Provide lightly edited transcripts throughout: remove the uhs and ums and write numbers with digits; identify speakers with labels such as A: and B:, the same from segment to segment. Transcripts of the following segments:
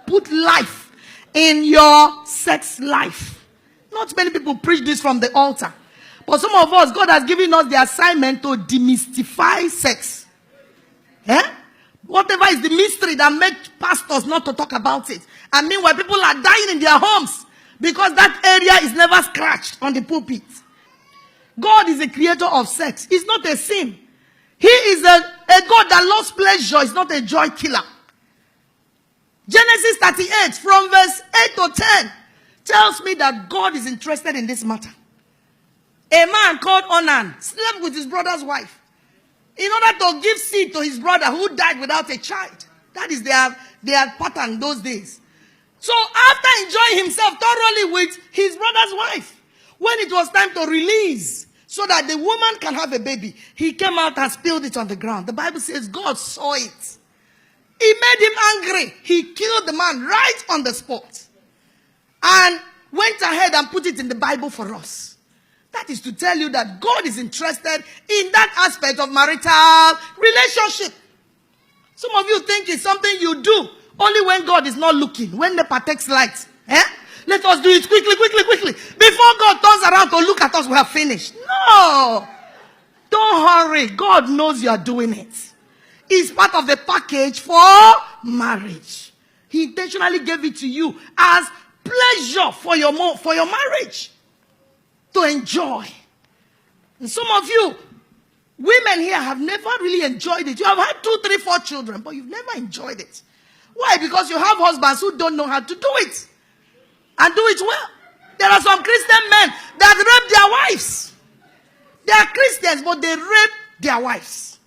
A: put life in your sex life. Not many people preach this from the altar. But some of us, God has given us the assignment to demystify sex. Whatever is the mystery that makes pastors not to talk about it. And meanwhile, people are dying in their homes because that area is never scratched on the pulpit. God is a creator of sex. It's not a sin. He is a God that loves pleasure. It's not a joy killer. Genesis 38 from verse 8 to 10 tells me that God is interested in this matter. A man called Onan slept with his brother's wife in order to give seed to his brother who died without a child. That is their pattern those days. So after enjoying himself thoroughly with his brother's wife, when it was time to release so that the woman can have a baby, he came out and spilled it on the ground. The Bible says God saw it. He made him angry. He killed the man right on the spot. And went ahead and put it in the Bible for us. That is to tell you that God is interested in that aspect of marital relationship. Some of you think it's something you do only when God is not looking, when the takes light. Let us do it quickly. Before God turns around to look at us, we have finished. No. Don't hurry. God knows you are doing it. It's part of the package for marriage. He intentionally gave it to you as pleasure for your marriage. To enjoy. And some of you, women here, have never really enjoyed it. You have had 2, 3, 4 children, but you've never enjoyed it. Why? Because you have husbands who don't know how to do it. And do it well. There are some Christian men that rape their wives. They are Christians, but they rape their wives.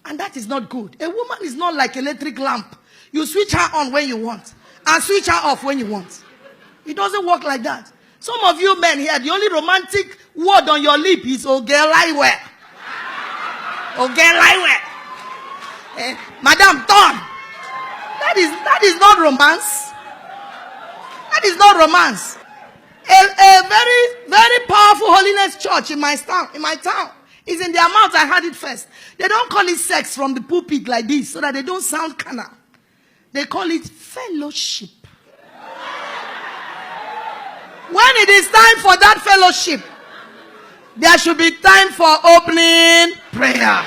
A: And that is not good. A woman is not like an electric lamp. You switch her on when you want and switch her off when you want. It doesn't work like that. Some of you men here, the only romantic word on your lip is "oh girl, lie well." Oh girl, lie well. Madam, turn. That is not romance. That is not romance. A very, very powerful holiness church in my town is in their mouth. I heard it first. They don't call it sex from the pulpit like this so that they don't sound carnal. They call it fellowship. When it is time for that fellowship, there should be time for opening prayer.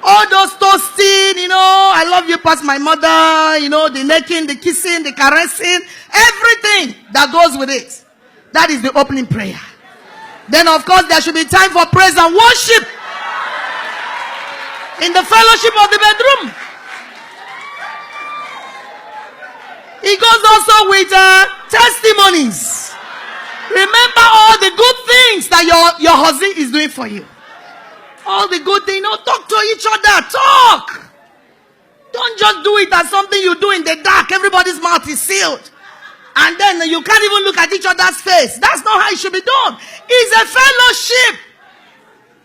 A: All those toasting, I love you past my mother, the necking, the kissing, the caressing, everything that goes with it. That is the opening prayer. Then, of course, there should be time for praise and worship in the fellowship of the bedroom. It goes also with testimonies. Remember all the good things that your husband is doing for you. All the good things. Talk to each other. Talk. Don't just do it as something you do in the dark. Everybody's mouth is sealed. And then you can't even look at each other's face. That's not how it should be done. It's a fellowship.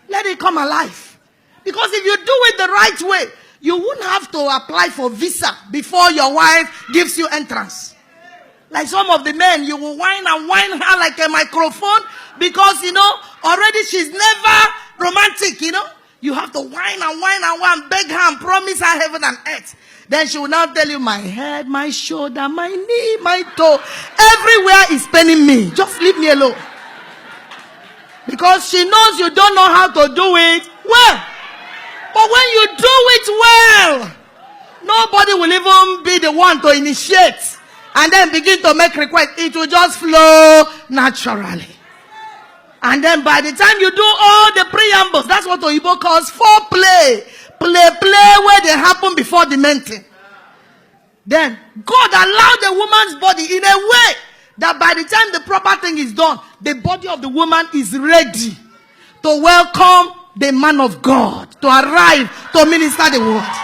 A: Let it come alive. Because if you do it the right way, you wouldn't have to apply for visa before your wife gives you entrance. Like some of the men, you will whine and whine her like a microphone because, already she's never romantic, You have to whine and whine and whine, beg her and promise her heaven and earth. Then she will now tell you, my head, my shoulder, my knee, my toe, everywhere is paining me. Just leave me alone. Because she knows you don't know how to do it well. But when you do it well, nobody will even be the one to initiate and then begin to make requests. It will just flow naturally. And then by the time you do all the preambles, that's what Oyibo calls foreplay. Play where they happen before the main thing. Then God allowed the woman's body in a way that by the time the proper thing is done, the body of the woman is ready to welcome the man of God to arrive to minister the word.